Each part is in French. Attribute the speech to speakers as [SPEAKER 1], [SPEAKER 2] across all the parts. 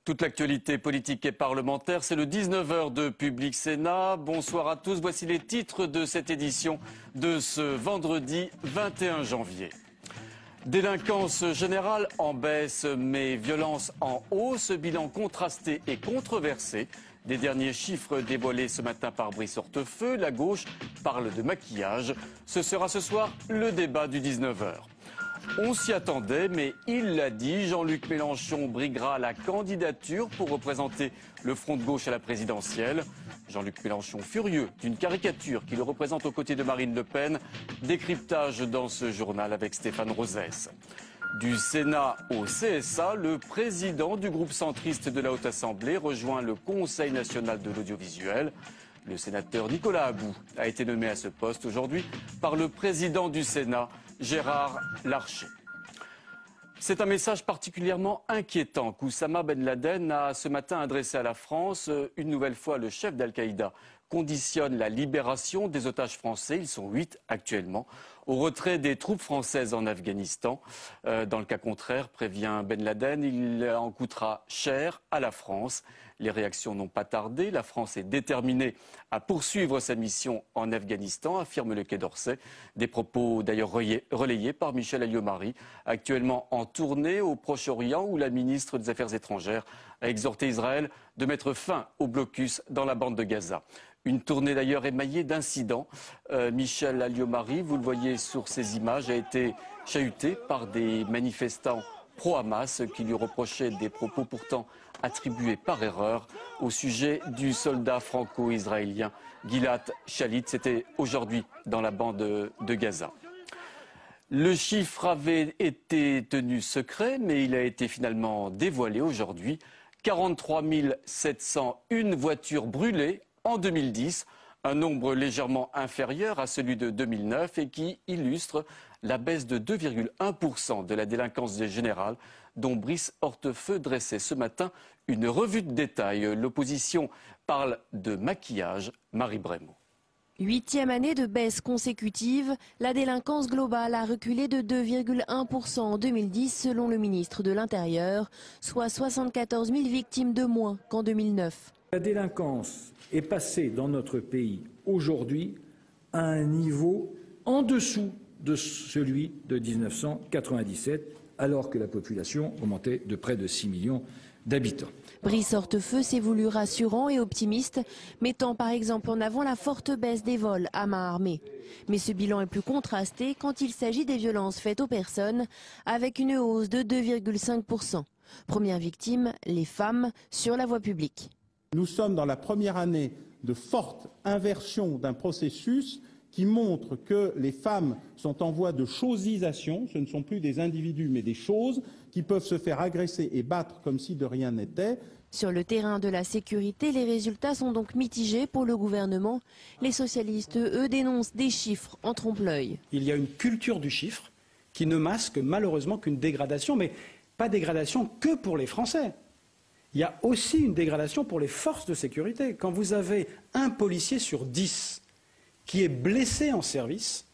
[SPEAKER 1] Toute l'actualité politique et parlementaire, c'est le 19h de Public Sénat. Bonsoir à tous, voici les titres de cette édition de ce vendredi 21 janvier. Délinquance générale en baisse, mais violence en hausse, bilan contrasté et controversé. Des derniers chiffres dévoilés ce matin par Brice Hortefeux, la gauche parle de maquillage. Ce sera ce soir le débat du 19h. On s'y attendait, mais il l'a dit, Jean-Luc Mélenchon briguera la candidature pour représenter le front de gauche à la présidentielle. Jean-Luc Mélenchon furieux d'une caricature qui le représente aux côtés de Marine Le Pen. Décryptage dans ce journal avec Stéphane Rosès. Du Sénat au CSA, le président du groupe centriste de la Haute Assemblée rejoint le Conseil national de l'audiovisuel. Le sénateur Nicolas Abou a été nommé à ce poste aujourd'hui par le président du Sénat, Gérard Larcher. C'est un message particulièrement inquiétant qu'Oussama Ben Laden a ce matin adressé à la France. Une nouvelle fois, le chef d'Al-Qaïda conditionne la libération des otages français, ils sont 8 actuellement, au retrait des troupes françaises en Afghanistan. Dans le cas contraire, prévient Ben Laden, il en coûtera cher à la France. Les réactions n'ont pas tardé. La France est déterminée à poursuivre sa mission en Afghanistan, affirme le Quai d'Orsay. Des propos d'ailleurs relayés par Michel Alliot-Marie, actuellement en tournée au Proche-Orient, où la ministre des Affaires étrangères a exhorté Israël de mettre fin au blocus dans la bande de Gaza. Une tournée d'ailleurs émaillée d'incidents. Michel Alliot-Marie, vous le voyez sur ces images, a été chahuté par des manifestants pro-Hamas qui lui reprochaient des propos pourtant attribués par erreur au sujet du soldat franco-israélien Gilad Shalit. C'était aujourd'hui dans la bande de Gaza. Le chiffre avait été tenu secret, mais il a été finalement dévoilé aujourd'hui. 43 701 voitures brûlées en 2010, un nombre légèrement inférieur à celui de 2009 et qui illustre la baisse de 2,1% de la délinquance générale dont Brice Hortefeux dressait ce matin une revue de détail. L'opposition parle de maquillage. Marie Brémaud.
[SPEAKER 2] 8e année de baisse consécutive, la délinquance globale a reculé de 2,1% en 2010 selon le ministre de l'Intérieur, soit 74 000 victimes de moins qu'en 2009.
[SPEAKER 3] La délinquance est passée dans notre pays aujourd'hui à un niveau en dessous de celui de 1997, alors que la population augmentait de près de 6 millions d'habitants.
[SPEAKER 2] Brice Hortefeux s'est voulu rassurant et optimiste, mettant par exemple en avant la forte baisse des vols à main armée. Mais ce bilan est plus contrasté quand il s'agit des violences faites aux personnes, avec une hausse de 2,5%. Première victime, les femmes sur la voie publique.
[SPEAKER 4] Nous sommes dans la première année de forte inversion d'un processus qui montre que les femmes sont en voie de chosisation. Ce ne sont plus des individus mais des choses qui peuvent se faire agresser et battre comme si de rien n'était.
[SPEAKER 2] Sur le terrain de la sécurité, les résultats sont donc mitigés pour le gouvernement. Les socialistes, eux, dénoncent des chiffres en trompe-l'œil.
[SPEAKER 5] Il y a une culture du chiffre qui ne masque malheureusement qu'une dégradation, mais pas dégradation que pour les Français. Il y a aussi une dégradation pour les forces de sécurité. Quand vous avez un policier sur 10 qui est blessé en service,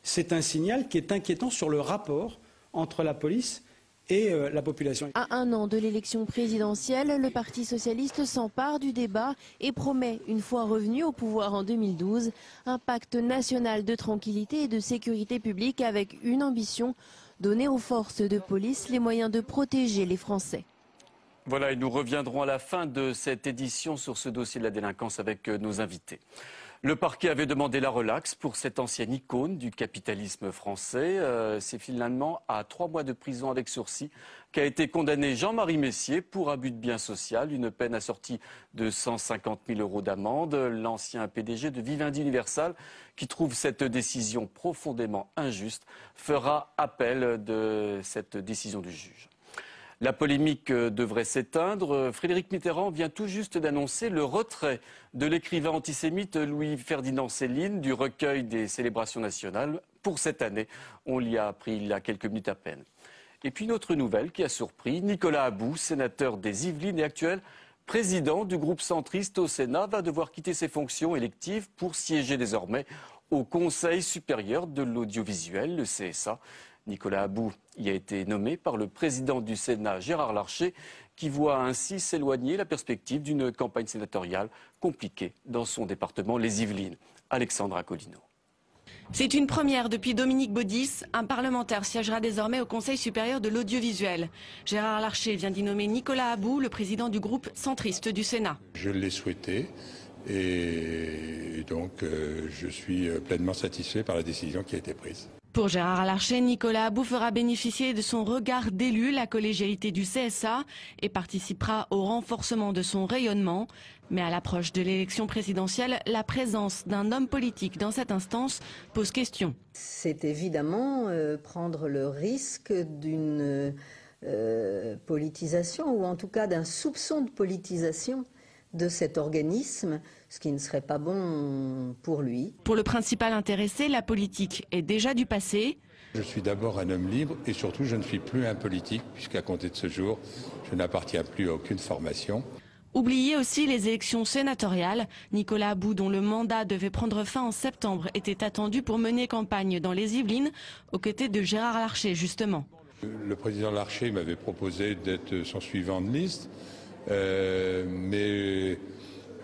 [SPEAKER 5] c'est un signal qui est inquiétant sur le rapport entre la police et la population.
[SPEAKER 2] À un an de l'élection présidentielle, le Parti socialiste s'empare du débat et promet, une fois revenu au pouvoir en 2012, un pacte national de tranquillité et de sécurité publique avec une ambition, donner aux forces de police les moyens de protéger les Français.
[SPEAKER 1] Voilà, et nous reviendrons à la fin de cette édition sur ce dossier de la délinquance avec nos invités. Le parquet avait demandé la relaxe pour cette ancienne icône du capitalisme français. C'est finalement à 3 mois de prison avec sursis qu'a été condamné Jean-Marie Messier pour abus de biens social, une peine assortie de 150 000 € d'amende. L'ancien PDG de Vivendi Universal, qui trouve cette décision profondément injuste, fera appel de cette décision du juge. La polémique devrait s'éteindre. Frédéric Mitterrand vient tout juste d'annoncer le retrait de l'écrivain antisémite Louis-Ferdinand Céline du recueil des célébrations nationales pour cette année. On l'y a appris il y a quelques minutes à peine. Et puis une autre nouvelle qui a surpris, Nicolas Abou, sénateur des Yvelines et actuel président du groupe centriste au Sénat, va devoir quitter ses fonctions électives pour siéger désormais au Conseil supérieur de l'audiovisuel, le CSA. Nicolas Abou y a été nommé par le président du Sénat, Gérard Larcher, qui voit ainsi s'éloigner la perspective d'une campagne sénatoriale compliquée dans son département, les Yvelines. Alexandra Colino.
[SPEAKER 6] C'est une première depuis Dominique Baudis. Un parlementaire siégera désormais au Conseil supérieur de l'audiovisuel. Gérard Larcher vient d'y nommer Nicolas About, le président du groupe centriste du Sénat.
[SPEAKER 7] Je l'ai souhaité et donc je suis pleinement satisfait par la décision qui a été prise.
[SPEAKER 6] Pour Gérard Larcher, Nicolas About fera bénéficier de son regard d'élu la collégialité du CSA et participera au renforcement de son rayonnement. Mais à l'approche de l'élection présidentielle, la présence d'un homme politique dans cette instance pose question.
[SPEAKER 8] C'est évidemment prendre le risque d'une politisation, ou en tout cas d'un soupçon de politisation de cet organisme, ce qui ne serait pas bon pour lui.
[SPEAKER 6] Pour le principal intéressé, la politique est déjà du passé.
[SPEAKER 7] Je suis d'abord un homme libre et surtout je ne suis plus un politique puisqu'à compter de ce jour, je n'appartiens plus à aucune formation.
[SPEAKER 6] Oubliez aussi les élections sénatoriales. Nicolas About, dont le mandat devait prendre fin en septembre, était attendu pour mener campagne dans les Yvelines, aux côtés de Gérard Larcher, justement.
[SPEAKER 7] Le président Larcher m'avait proposé d'être son suivant de liste, mais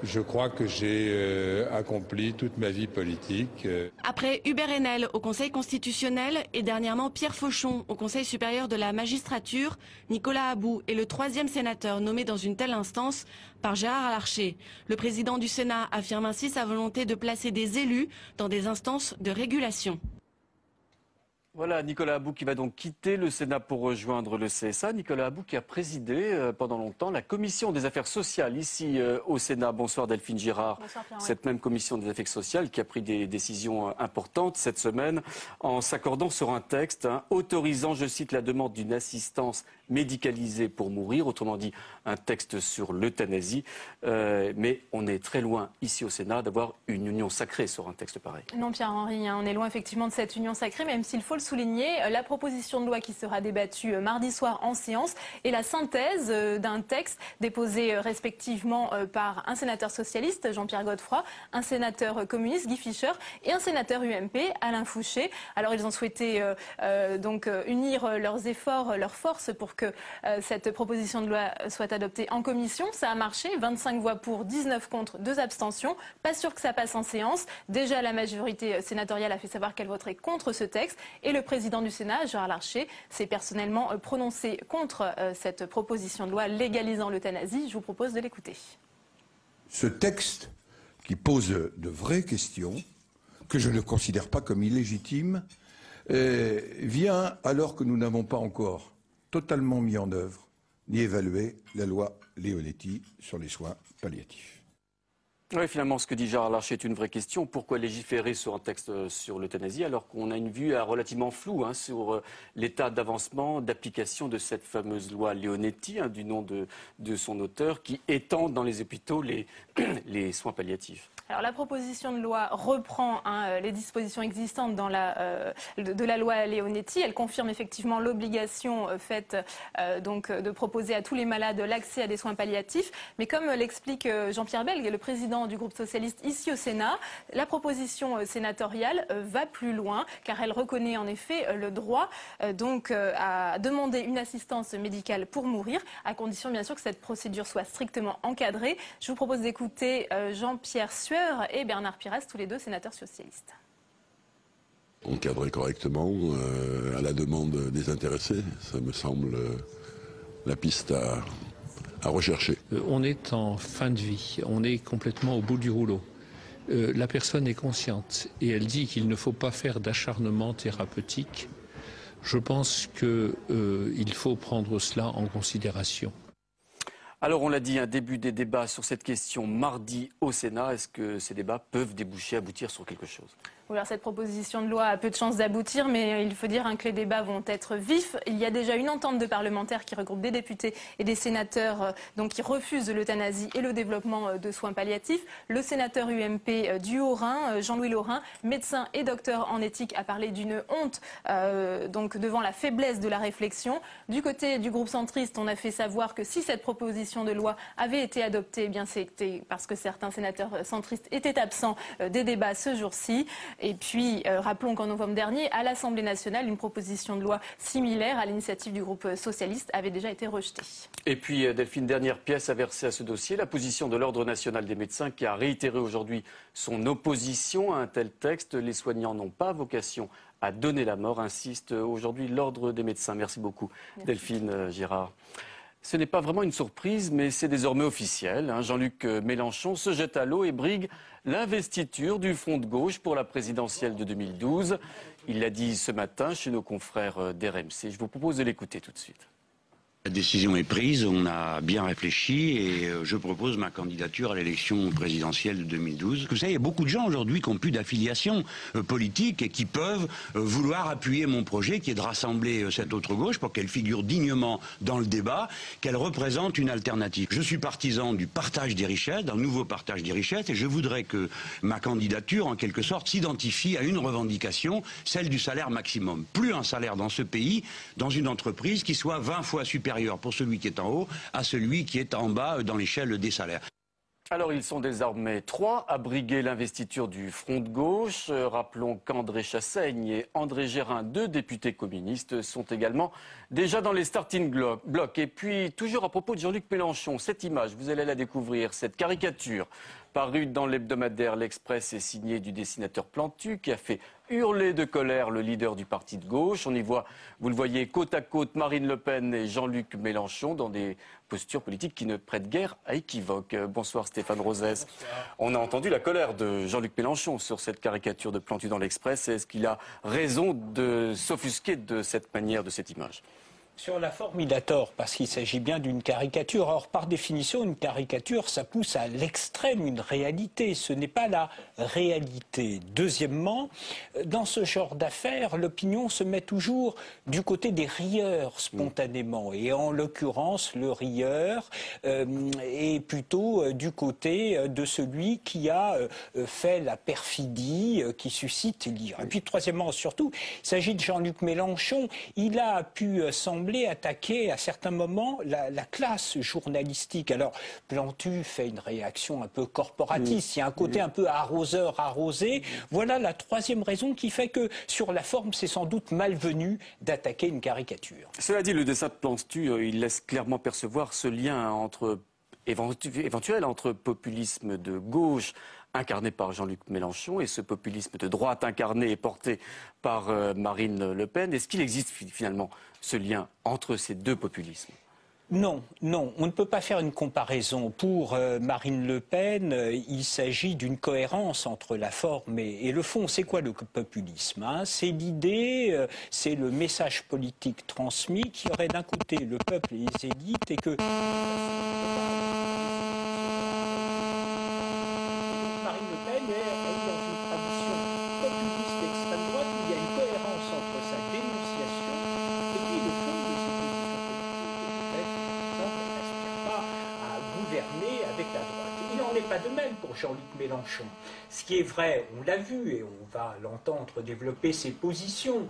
[SPEAKER 7] je crois que j'ai accompli toute ma vie politique.
[SPEAKER 6] Après Hubert Haenel au Conseil constitutionnel et dernièrement Pierre Fauchon au Conseil supérieur de la magistrature, Nicolas About est le 3e sénateur nommé dans une telle instance par Gérard Larcher. Le président du Sénat affirme ainsi sa volonté de placer des élus dans des instances de régulation.
[SPEAKER 1] Voilà, Nicolas About qui va donc quitter le Sénat pour rejoindre le CSA. Nicolas About qui a présidé pendant longtemps la commission des affaires sociales ici au Sénat. Bonsoir Delphine Girard.
[SPEAKER 9] Bonsoir Pierre.
[SPEAKER 1] Cette même commission des affaires sociales qui a pris des décisions importantes cette semaine en s'accordant sur un texte autorisant, je cite, la demande d'une assistance médicalisée pour mourir, autrement dit un texte sur l'euthanasie. Mais on est très loin ici au Sénat d'avoir une union sacrée sur un texte pareil.
[SPEAKER 9] Non Pierre-Henri, on est loin effectivement de cette union sacrée, même s'il faut le souligner, la proposition de loi qui sera débattue mardi soir en séance est la synthèse d'un texte déposé respectivement par un sénateur socialiste, Jean-Pierre Godefroy, un sénateur communiste, Guy Fischer, et un sénateur UMP, Alain Fouché. Alors ils ont souhaité donc unir leurs efforts, leurs forces pour que cette proposition de loi soit adoptée en commission. Ça a marché, 25 voix pour, 19 contre, 2 abstentions. Pas sûr que ça passe en séance. Déjà la majorité sénatoriale a fait savoir qu'elle voterait contre ce texte. Et le président du Sénat, Gérard Larcher, s'est personnellement prononcé contre cette proposition de loi légalisant l'euthanasie. Je vous propose de l'écouter.
[SPEAKER 10] Ce texte qui pose de vraies questions, que je ne considère pas comme illégitimes, vient alors que nous n'avons pas encore totalement mis en œuvre ni évalué la loi Leonetti sur les soins palliatifs.
[SPEAKER 1] Oui, finalement, ce que dit Gérard Larcher est une vraie question. Pourquoi légiférer sur un texte sur l'euthanasie alors qu'on a une vue relativement floue sur l'état d'avancement, d'application de cette fameuse loi Leonetti, du nom de son auteur, qui étend dans les hôpitaux les soins palliatifs?
[SPEAKER 9] Alors la proposition de loi reprend les dispositions existantes dans de la loi Leonetti. Elle confirme effectivement l'obligation faite donc de proposer à tous les malades l'accès à des soins palliatifs. Mais comme l'explique Jean-Pierre Belgue, le président du groupe socialiste ici au Sénat, la proposition sénatoriale va plus loin car elle reconnaît en effet le droit donc à demander une assistance médicale pour mourir, à condition bien sûr que cette procédure soit strictement encadrée. Je vous propose d'écouter Jean-Pierre Sueur et Bernard Pires, tous les deux sénateurs socialistes.
[SPEAKER 11] Encadrer correctement à la demande des intéressés, ça me semble la piste à rechercher.
[SPEAKER 12] On est en fin de vie, on est complètement au bout du rouleau. La personne est consciente et elle dit qu'il ne faut pas faire d'acharnement thérapeutique. Je pense qu'il faut prendre cela en considération.
[SPEAKER 1] Alors on l'a dit, un début des débats sur cette question mardi au Sénat. Est-ce que ces débats peuvent aboutir sur quelque chose ?
[SPEAKER 9] Alors cette proposition de loi a peu de chances d'aboutir, mais il faut dire que les débats vont être vifs. Il y a déjà une entente de parlementaires qui regroupe des députés et des sénateurs donc qui refusent l'euthanasie et le développement de soins palliatifs. Le sénateur UMP du Haut-Rhin, Jean-Louis Laurin, médecin et docteur en éthique, a parlé d'une honte donc devant la faiblesse de la réflexion. Du côté du groupe centriste, on a fait savoir que si cette proposition de loi avait été adoptée, eh bien c'était parce que certains sénateurs centristes étaient absents des débats ce jour-ci. Et puis, rappelons qu'en novembre dernier, à l'Assemblée nationale, une proposition de loi similaire à l'initiative du groupe socialiste avait déjà été rejetée.
[SPEAKER 1] Et puis, Delphine, dernière pièce à verser à ce dossier, la position de l'Ordre national des médecins qui a réitéré aujourd'hui son opposition à un tel texte. Les soignants n'ont pas vocation à donner la mort, insiste aujourd'hui l'Ordre des médecins. Merci beaucoup, Delphine Girard. Ce n'est pas vraiment une surprise, mais c'est désormais officiel. Jean-Luc Mélenchon se jette à l'eau et brigue l'investiture du Front de gauche pour la présidentielle de 2012. Il l'a dit ce matin chez nos confrères d'RMC. Je vous propose de l'écouter tout de suite.
[SPEAKER 13] La décision est prise, on a bien réfléchi et je propose ma candidature à l'élection présidentielle de 2012. Vous savez, il y a beaucoup de gens aujourd'hui qui n'ont plus d'affiliation politique et qui peuvent vouloir appuyer mon projet qui est de rassembler cette autre gauche pour qu'elle figure dignement dans le débat, qu'elle représente une alternative. Je suis partisan du partage des richesses, d'un nouveau partage des richesses et je voudrais que ma candidature, en quelque sorte, s'identifie à une revendication, celle du salaire maximum. Plus un salaire dans ce pays, dans une entreprise qui soit 20 fois supérieur pour celui qui est en haut à celui qui est en bas dans l'échelle des salaires.
[SPEAKER 1] Alors ils sont désormais 3 à briguer l'investiture du Front de gauche. Rappelons qu'André Chassaigne et André Gérin, 2 députés communistes, sont également déjà dans les starting blocks. Et puis toujours à propos de Jean-Luc Mélenchon, cette image, vous allez la découvrir, cette caricature parue dans l'hebdomadaire L'Express est signée du dessinateur Plantu qui a fait hurler de colère le leader du parti de gauche. On y voit, vous le voyez, côte à côte Marine Le Pen et Jean-Luc Mélenchon dans des postures politiques qui ne prêtent guère à équivoque. Bonsoir Stéphane Rosès. On a entendu la colère de Jean-Luc Mélenchon sur cette caricature de Plantu dans l'Express. Est-ce qu'il a raison de s'offusquer de cette manière, de cette image ?
[SPEAKER 14] Sur la forme, il a tort, parce qu'il s'agit bien d'une caricature. Or, par définition, une caricature, ça pousse à l'extrême une réalité. Ce n'est pas la réalité. Deuxièmement, dans ce genre d'affaires, l'opinion se met toujours du côté des rieurs, spontanément. Et en l'occurrence, le rieur est plutôt du côté de celui qui a fait la perfidie, qui suscite l'ire. Et puis, troisièmement, surtout, il s'agit de Jean-Luc Mélenchon. Il a pu sembler attaquer à certains moments la classe journalistique. Alors, Plantu fait une réaction un peu corporatiste, il y a un côté un peu arroseur arrosé. Voilà la troisième raison qui fait que, sur la forme, c'est sans doute malvenu d'attaquer une caricature.
[SPEAKER 1] Cela dit, le dessin de Plantu, il laisse clairement percevoir ce lien éventuel entre populisme de gauche incarné par Jean-Luc Mélenchon et ce populisme de droite incarné et porté par Marine Le Pen. Est-ce qu'il existe finalement ce lien entre ces deux populismes ?
[SPEAKER 14] Non, non, on ne peut pas faire une comparaison. Pour Marine Le Pen, il s'agit d'une cohérence entre la forme et le fond. C'est quoi le populisme, hein ? C'est l'idée, c'est le message politique transmis qui aurait d'un côté le peuple et les élites et que... Marine Le Pen est dans une tradition populiste d'extrême droite où il y a une cohérence entre sa dénonciation et puis le fond de ses positions politiques. Elle n'aspire pas à gouverner avec la droite. Il n'en est pas de même pour Jean-Luc Mélenchon. Ce qui est vrai, on l'a vu et on va l'entendre développer ses positions.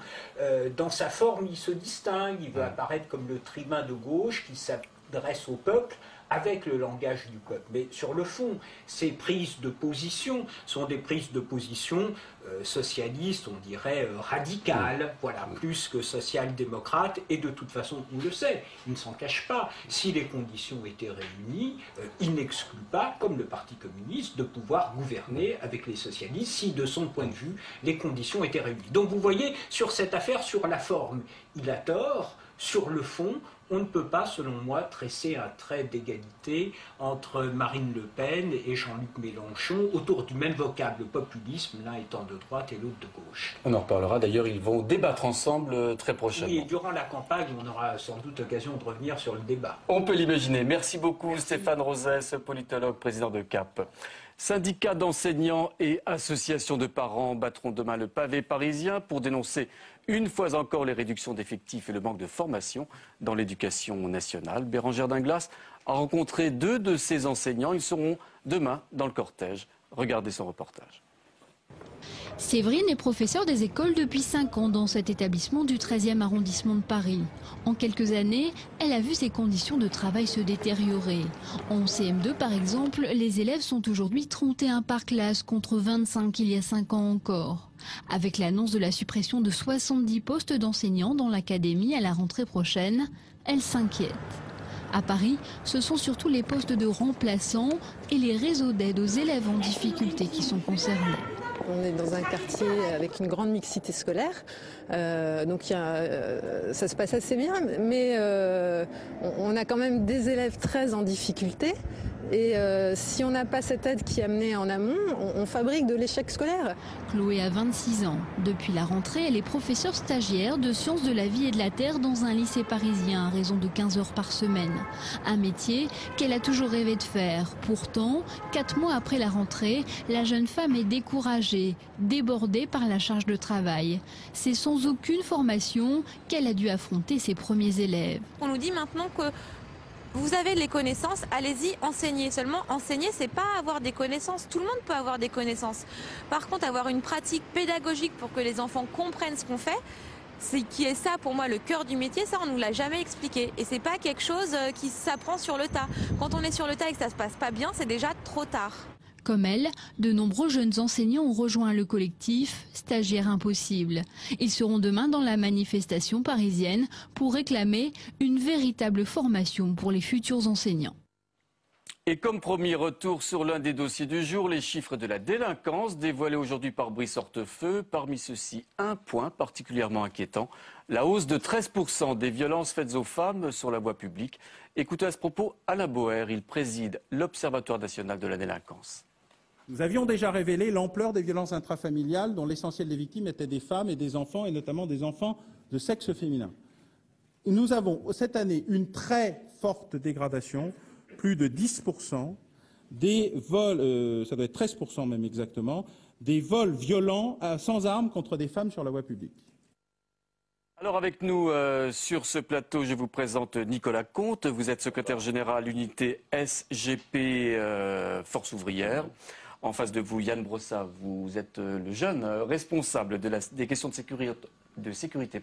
[SPEAKER 14] Dans sa forme, il se distingue. Il veut apparaître comme le tribun de gauche qui s'adresse au peuple avec le langage du peuple. Mais sur le fond, ces prises de position sont des prises de position socialistes, on dirait radicales, voilà, plus que social-démocrates, et de toute façon, on le sait, il ne s'en cache pas. Si les conditions étaient réunies, il n'exclut pas, comme le Parti communiste, de pouvoir gouverner avec les socialistes si, de son point de vue, les conditions étaient réunies. Donc vous voyez, sur cette affaire, sur la forme, il a tort. Sur le fond, on ne peut pas, selon moi, tresser un trait d'égalité entre Marine Le Pen et Jean-Luc Mélenchon autour du même vocable, le populisme, l'un étant de droite et l'autre de gauche.
[SPEAKER 1] On en reparlera d'ailleurs, ils vont débattre ensemble très prochainement.
[SPEAKER 14] Oui, et durant la campagne, on aura sans doute l'occasion de revenir sur le débat.
[SPEAKER 1] On peut l'imaginer. Merci beaucoup Stéphane Rosès, politologue, président de CAP. Syndicats d'enseignants et associations de parents battront demain le pavé parisien pour dénoncer une fois encore les réductions d'effectifs et le manque de formation dans l'éducation nationale. Bérangère Dinglas a rencontré 2 de ces enseignants. Ils seront demain dans le cortège. Regardez son reportage.
[SPEAKER 15] Séverine est professeure des écoles depuis 5 ans dans cet établissement du 13e arrondissement de Paris. En quelques années, elle a vu ses conditions de travail se détériorer. En CM2 par exemple, les élèves sont aujourd'hui 31 par classe contre 25 il y a 5 ans encore. Avec l'annonce de la suppression de 70 postes d'enseignants dans l'académie à la rentrée prochaine, elle s'inquiète. À Paris, ce sont surtout les postes de remplaçants et les réseaux d'aide aux élèves en difficulté qui sont concernés.
[SPEAKER 16] On est dans un quartier avec une grande mixité scolaire, donc ça se passe assez bien, mais on a quand même des élèves très en difficulté. Et si on n'a pas cette aide qui est amenée en amont, on fabrique de l'échec scolaire.
[SPEAKER 15] Chloé a 26 ans. Depuis la rentrée, elle est professeure stagiaire de sciences de la vie et de la terre dans un lycée parisien à raison de 15 heures par semaine. Un métier qu'elle a toujours rêvé de faire. Pourtant, 4 mois après la rentrée, la jeune femme est découragée, débordée par la charge de travail. C'est sans aucune formation qu'elle a dû affronter ses premiers élèves.
[SPEAKER 17] On nous dit maintenant que vous avez les connaissances, allez-y, enseignez. Seulement, enseigner, c'est pas avoir des connaissances. Tout le monde peut avoir des connaissances. Par contre, avoir une pratique pédagogique pour que les enfants comprennent ce qu'on fait, c'est qui est ça pour moi le cœur du métier, ça on nous l'a jamais expliqué. Et c'est pas quelque chose qui s'apprend sur le tas. Quand on est sur le tas et que ça se passe pas bien, c'est déjà trop tard.
[SPEAKER 15] Comme elle, de nombreux jeunes enseignants ont rejoint le collectif Stagiaires Impossibles. Ils seront demain dans la manifestation parisienne pour réclamer une véritable formation pour les futurs enseignants.
[SPEAKER 1] Et comme promis, retour sur l'un des dossiers du jour, les chiffres de la délinquance dévoilés aujourd'hui par Brice Hortefeux. Parmi ceux-ci, un point particulièrement inquiétant, la hausse de 13% des violences faites aux femmes sur la voie publique. Écoutez à ce propos Alain Boer, il préside l'Observatoire national de la délinquance.
[SPEAKER 4] Nous avions déjà révélé l'ampleur des violences intrafamiliales dont l'essentiel des victimes étaient des femmes et des enfants, et notamment des enfants de sexe féminin. Nous avons cette année une très forte dégradation, plus de 10%, des vols, ça doit être 13% même exactement, des vols violents sans armes contre des femmes sur la voie publique.
[SPEAKER 1] Alors avec nous sur ce plateau, je vous présente Nicolas Comte. Vous êtes secrétaire général unité SGP Force ouvrière. En face de vous, Yann Brossat, vous êtes le jeune responsable des questions de sécurité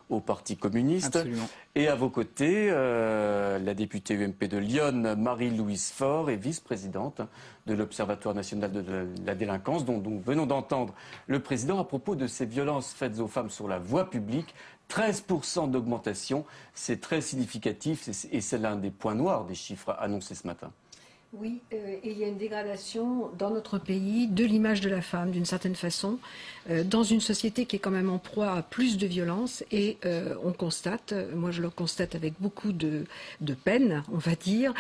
[SPEAKER 1] au Parti communiste.
[SPEAKER 18] Absolument.
[SPEAKER 1] Et à vos côtés, la députée UMP de Lyon, Marie-Louise Faure, est vice-présidente de l'Observatoire national de la délinquance, dont nous venons d'entendre le président à propos de ces violences faites aux femmes sur la voie publique. 13% d'augmentation, c'est très significatif et c'est l'un des points noirs des chiffres annoncés ce matin.
[SPEAKER 19] Oui, et il y a une dégradation dans notre pays de l'image de la femme, d'une certaine façon, dans une société qui est quand même en proie à plus de violence. Et on constate, moi je le constate avec beaucoup de peine, on va dire,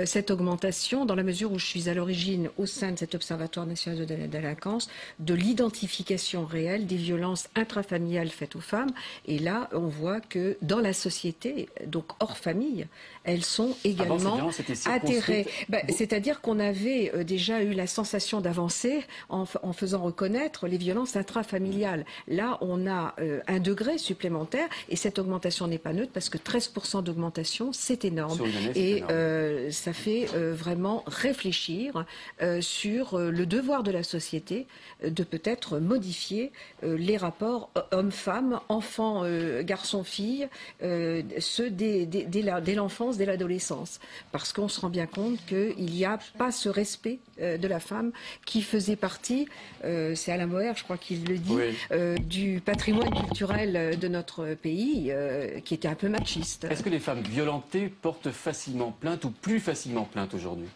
[SPEAKER 19] cette augmentation, dans la mesure où je suis à l'origine, au sein de cet Observatoire national de la délinquance, de l'identification réelle des violences intrafamiliales faites aux femmes. Et là, on voit que dans la société, donc hors famille, elles sont également atterrées. C'est-à-dire qu'on avait déjà eu la sensation d'avancer en faisant reconnaître les violences intrafamiliales. Là, on a un degré supplémentaire et cette augmentation n'est pas neutre parce que 13% d'augmentation, c'est énorme. Et ça fait vraiment réfléchir sur le devoir de la société de peut-être modifier les rapports hommes-femmes, enfants, garçons-filles, ceux dès l'enfance, dès l'adolescence. Parce qu'on se rend bien compte qu'il n'y a pas ce respect de la femme qui faisait partie, c'est Alain Boer, je crois qu'il le dit, oui, du patrimoine culturel de notre pays, qui était un peu machiste.
[SPEAKER 1] Est-ce que les femmes violentées portent facilement plainte ou plus facilement plainte aujourd'hui ?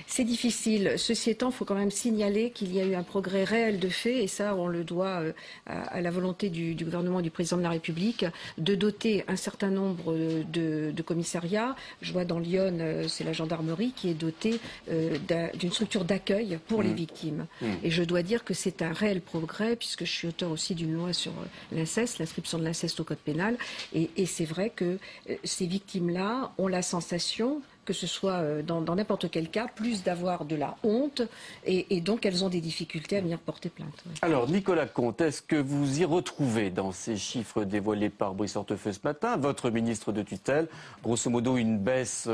[SPEAKER 19] C'est difficile. Ceci étant, il faut quand même signaler qu'il y a eu un progrès réel de fait, et ça, on le doit à la volonté du gouvernement, du président de la République, de doter un certain nombre de commissariats. Je vois dans Lyon, c'est la gendarmerie qui est dotée d'une structure d'accueil pour les victimes. Et je dois dire que c'est un réel progrès, puisque je suis auteur aussi d'une loi sur l'inceste, l'inscription de l'inceste au code pénal. Et c'est vrai que ces victimes-là ont la sensation que ce soit dans n'importe quel cas, plus d'avoir de la honte et donc elles ont des difficultés à venir porter plainte. Ouais.
[SPEAKER 1] Alors Nicolas Comte, est-ce que vous y retrouvez dans ces chiffres dévoilés par Brice Hortefeux ce matin, votre ministre de tutelle, grosso modo une baisse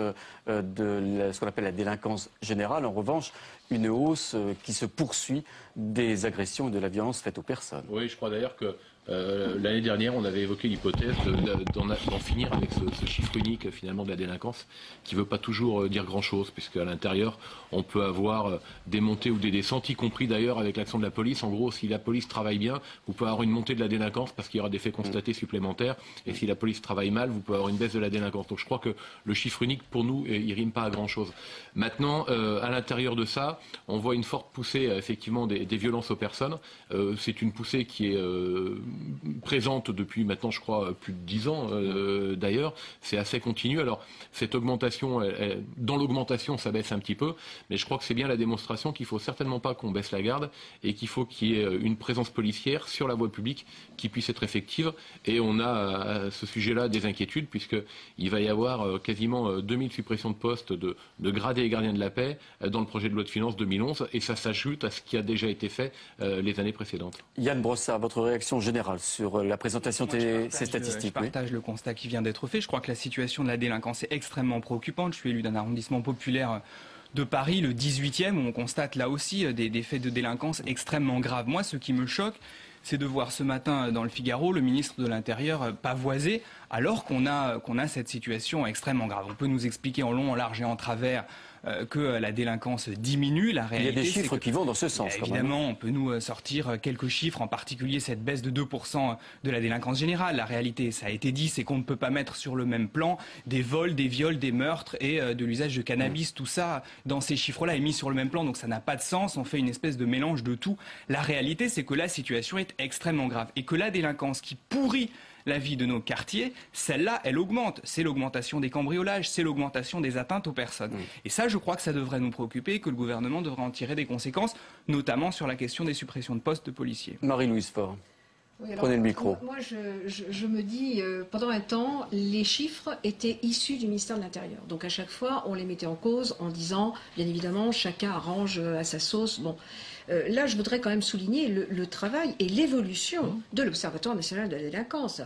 [SPEAKER 1] de ce qu'on appelle la délinquance générale, en revanche une hausse qui se poursuit des agressions et de la violence faite aux personnes?
[SPEAKER 18] Oui, je crois d'ailleurs que l'année dernière, on avait évoqué l'hypothèse d'en finir avec ce chiffre unique finalement de la délinquance, qui ne veut pas toujours dire grand-chose, puisqu'à l'intérieur, on peut avoir des montées ou des descentes, y compris d'ailleurs avec l'action de la police. En gros, si la police travaille bien, vous pouvez avoir une montée de la délinquance parce qu'il y aura des faits constatés supplémentaires, et si la police travaille mal, vous pouvez avoir une baisse de la délinquance. Donc je crois que le chiffre unique, pour nous, il rime pas à grand-chose. Maintenant, à l'intérieur de ça, on voit une forte poussée effectivement des violences aux personnes. C'est une poussée qui est présente depuis maintenant, je crois, plus de 10 ans d'ailleurs. C'est assez continu. Alors, cette augmentation, dans l'augmentation, ça baisse un petit peu, mais je crois que c'est bien la démonstration qu'il ne faut certainement pas qu'on baisse la garde et qu'il faut qu'il y ait une présence policière sur la voie publique qui puisse être effective. Et on a à ce sujet-là des inquiétudes, puisqu'il va y avoir quasiment 2000 suppressions de postes de gradés et gardiens de la paix dans le projet de loi de finances 2011, et ça s'ajoute à ce qui a déjà été fait les années précédentes.
[SPEAKER 1] Yann Brossard, votre réaction générale sur la présentation de ces statistiques?
[SPEAKER 20] Je partage le constat qui vient d'être fait. Je crois que la situation de la délinquance est extrêmement préoccupante. Je suis élu d'un arrondissement populaire de Paris, le 18e, où on constate là aussi des faits de délinquance extrêmement graves. Moi, ce qui me choque, c'est de voir ce matin dans le Figaro le ministre de l'Intérieur pavoiser alors qu'on a cette situation extrêmement grave. On peut nous expliquer en long, en large et en travers que la délinquance diminue. La réalité,
[SPEAKER 1] il y a des chiffres qui vont dans ce sens.
[SPEAKER 20] Évidemment, on peut nous sortir quelques chiffres, en particulier cette baisse de 2% de la délinquance générale. La réalité, ça a été dit, c'est qu'on ne peut pas mettre sur le même plan des vols, des viols, des meurtres et de l'usage de cannabis. Tout ça, dans ces chiffres-là, est mis sur le même plan, donc ça n'a pas de sens. On fait une espèce de mélange de tout. La réalité, c'est que la situation est extrêmement grave et que la délinquance qui pourrit la vie de nos quartiers, celle-là, elle augmente. C'est l'augmentation des cambriolages, c'est l'augmentation des atteintes aux personnes. Et ça, je crois que ça devrait nous préoccuper et que le gouvernement devrait en tirer des conséquences, notamment sur la question des suppressions de postes de policiers.
[SPEAKER 1] Marie-Louise Faure.
[SPEAKER 19] Oui, alors,
[SPEAKER 1] prenez le micro.
[SPEAKER 19] Moi, je me dis, pendant un temps, les chiffres étaient issus du ministère de l'Intérieur. Donc à chaque fois, on les mettait en cause en disant, bien évidemment, chacun arrange à sa sauce. Bon. Là, je voudrais quand même souligner le travail et l'évolution de l'Observatoire national de la délinquance.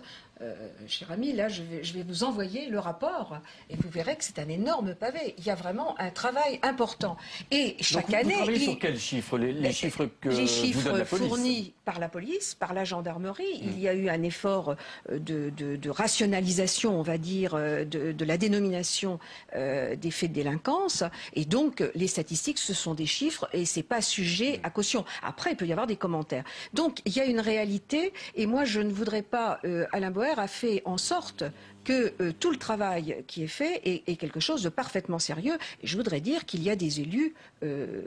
[SPEAKER 19] Cher ami, là, je vais vous envoyer le rapport et vous verrez que c'est un énorme pavé. Il y a vraiment un travail important. Et chaque année...
[SPEAKER 1] Vous travaillez sur quels chiffres? Les chiffres que vous donne la police?
[SPEAKER 19] Fournis par la police, par la gendarmerie. Il y a eu un effort de rationalisation, on va dire, de la dénomination des faits de délinquance. Et donc, les statistiques, ce sont des chiffres et c'est pas sujet à caution. Après, il peut y avoir des commentaires. Donc, il y a une réalité et moi, je ne voudrais pas... Alain Boer a fait en sorte que tout le travail qui est fait est quelque chose de parfaitement sérieux. Et je voudrais dire qu'il y a des élus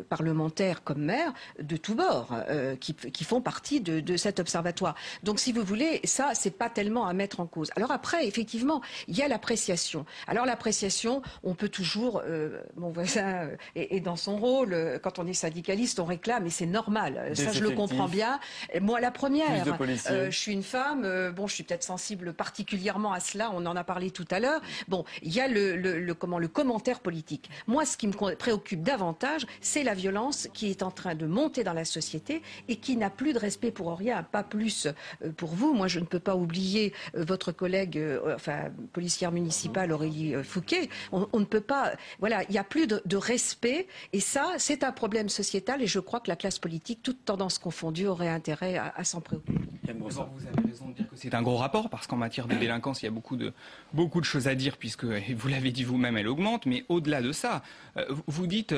[SPEAKER 19] parlementaires comme maires de tous bords qui font partie de cet observatoire. Donc si vous voulez, ça, c'est pas tellement à mettre en cause. Alors après, effectivement, il y a l'appréciation. Alors l'appréciation, on peut toujours... mon voisin est dans son rôle. Quand on est syndicaliste, on réclame et c'est normal. Ça, je le comprends bien. Moi, la première, je suis une femme. Bon, je suis peut-être sensible particulièrement à cela. On en a parlé tout à l'heure. Bon, il y a le commentaire politique. Moi, ce qui me préoccupe davantage, c'est la violence qui est en train de monter dans la société et qui n'a plus de respect pour rien, pas plus pour vous. Moi, je ne peux pas oublier votre collègue, policière municipale Aurélie Fouquet. On ne peut pas... Voilà, il n'y a plus de respect et ça, c'est un problème sociétal et je crois que la classe politique, toute tendance confondue, aurait intérêt à s'en préoccuper.
[SPEAKER 20] Vous avez raison de dire que c'est un gros rapport parce qu'en matière de délinquance, il y a beaucoup de choses à dire puisque, vous l'avez dit vous-même, elle augmente. Mais au-delà de ça, vous dites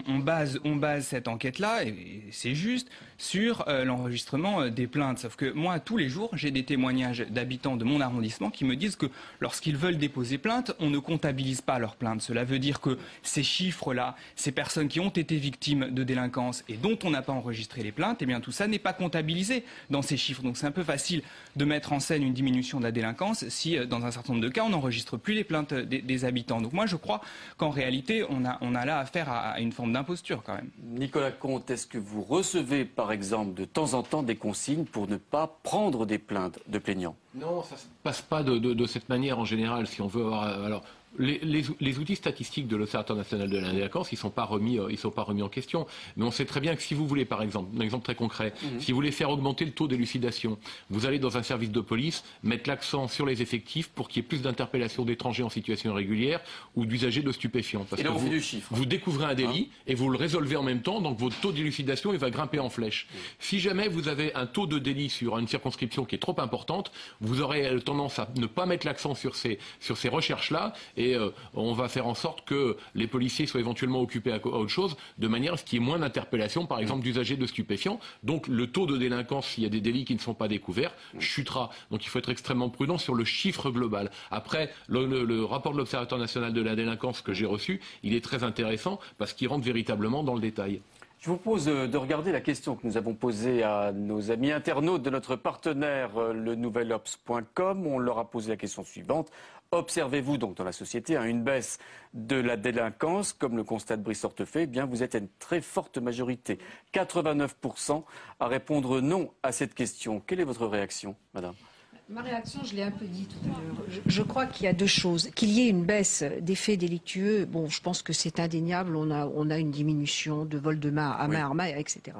[SPEAKER 20] on base cette enquête-là, et c'est juste, sur l'enregistrement des plaintes. Sauf que moi, tous les jours, j'ai des témoignages d'habitants de mon arrondissement qui me disent que lorsqu'ils veulent déposer plainte, on ne comptabilise pas leurs plaintes. Cela veut dire que ces chiffres-là, ces personnes qui ont été victimes de délinquance et dont on n'a pas enregistré les plaintes, eh bien tout ça n'est pas comptabilisé dans ces chiffres. Donc c'est un peu facile de mettre en scène une diminution de la délinquance si, dans un certain nombre de cas, on n'enregistre plus les plaintes des habitants. Donc moi, je crois qu'en réalité, on a là affaire à une forme d'imposture quand même.
[SPEAKER 1] Nicolas Comte, est-ce que vous recevez, par exemple, de temps en temps des consignes pour ne pas prendre des plaintes de plaignants?
[SPEAKER 18] Non, ça ne se passe pas de cette manière en général. Si on veut avoir... Alors, Les outils statistiques de l'Observatoire national de la délinquance, ils sont pas remis en question. Mais on sait très bien que si vous voulez, par exemple, un exemple très concret, si vous voulez faire augmenter le taux d'élucidation, vous allez dans un service de police mettre l'accent sur les effectifs pour qu'il y ait plus d'interpellations d'étrangers en situation irrégulière ou d'usagers de stupéfiants. Parce
[SPEAKER 1] et là,
[SPEAKER 18] que
[SPEAKER 1] on fait du chiffre.
[SPEAKER 18] Vous découvrez un délit et vous le résolvez en même temps, donc votre taux d'élucidation il va grimper en flèche. Si jamais vous avez un taux de délit sur une circonscription qui est trop importante, vous aurez tendance à ne pas mettre l'accent sur ces recherches-là et on va faire en sorte que les policiers soient éventuellement occupés à autre chose, de manière à ce qu'il y ait moins d'interpellations, par exemple, d'usagers de stupéfiants. Donc le taux de délinquance, s'il y a des délits qui ne sont pas découverts, chutera. Donc il faut être extrêmement prudent sur le chiffre global. Après, le rapport de l'Observatoire national de la délinquance que j'ai reçu, il est très intéressant parce qu'il rentre véritablement dans le détail.
[SPEAKER 1] Je vous propose de regarder la question que nous avons posée à nos amis internautes de notre partenaire, le nouvelobs.com. On leur a posé la question suivante. Observez-vous donc dans la société une baisse de la délinquance, comme le constate Brice Hortefeux? Eh bien, vous êtes une très forte majorité, 89%, à répondre non à cette question. Quelle est votre réaction, madame?
[SPEAKER 19] Ma réaction, je l'ai un peu dit tout à l'heure. Je crois qu'il y a deux choses. Qu'il y ait une baisse des faits délictueux, bon, je pense que c'est indéniable. On a une diminution de vol de main à main armée, etc.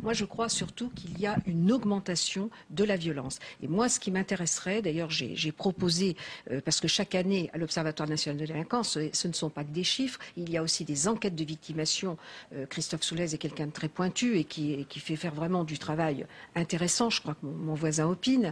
[SPEAKER 19] Moi, je crois surtout qu'il y a une augmentation de la violence. Et moi, ce qui m'intéresserait, d'ailleurs, j'ai proposé, parce que chaque année, à l'Observatoire national de la délinquance, ce ne sont pas que des chiffres, il y a aussi des enquêtes de victimation. Christophe Soulez est quelqu'un de très pointu et qui fait faire vraiment du travail intéressant. Je crois que mon voisin opine.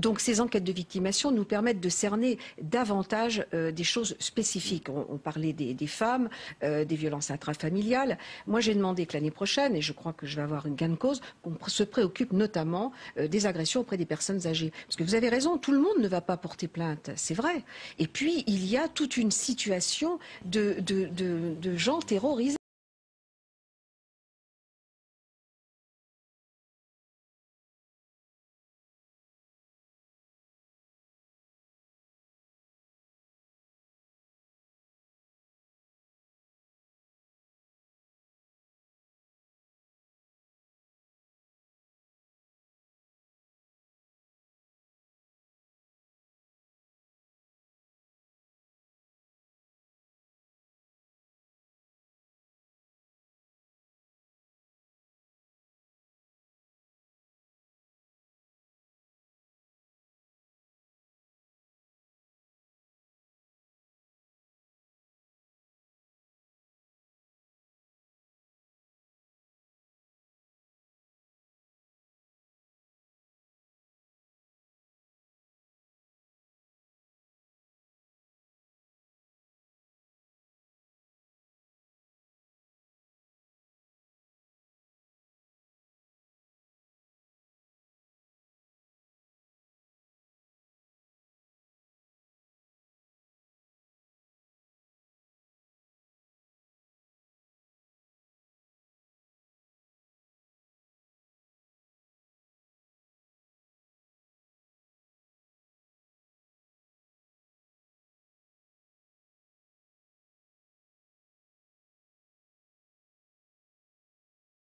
[SPEAKER 19] Donc ces enquêtes de victimation nous permettent de cerner davantage des choses spécifiques. On parlait des femmes, des violences intrafamiliales. Moi j'ai demandé que l'année prochaine, et je crois que je vais avoir une gain de cause, qu'on se préoccupe notamment des agressions auprès des personnes âgées. Parce que vous avez raison, tout le monde ne va pas porter plainte, c'est vrai. Et puis il y a toute une situation de gens terrorisés.